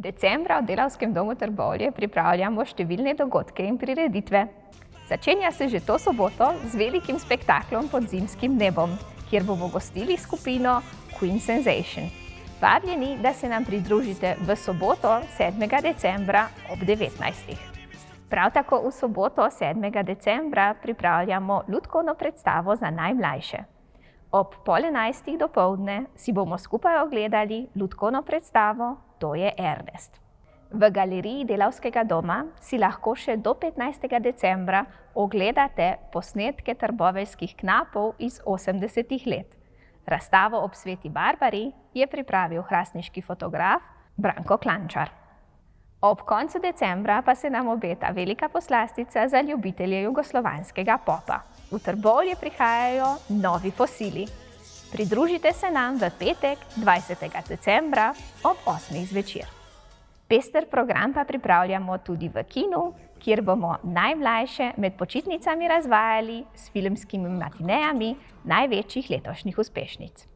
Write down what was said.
Decembra v Delavskem domu Trbovlje pripravljamo številne dogodke in prireditve. Začenja se že to soboto z velikim spektaklom pod zimskim nebom, kjer bomo gostili skupino Queen Sensation. Vabljeni, da se nam pridružite v soboto 7. decembra ob 19. Prav tako v soboto 7. decembra pripravljamo lutkovno predstavo za najmlajše. Ob 10:30 dopoldne si bomo skupaj ogledali lutkovno predstavo To je Ernest. V galeriji Delavskega doma si lahko še do 15. decembra ogledate posnetke trboveljskih knapov iz 80. let. Razstavo ob Sveti Barbari je pripravil hrastniški fotograf Branko Klančar. Ob koncu decembra pa se nam obeta velika poslastica za ljubitelje jugoslovanskega popa. V Trbovlje prihajajo novi Fosili. Pridružite se nam v petek, 20. decembra ob 8. zvečer. Pester program pa pripravljamo tudi v kinu, kjer bomo najmlajše med počitnicami razvajali s filmskimi matinejami največjih letošnjih uspešnic.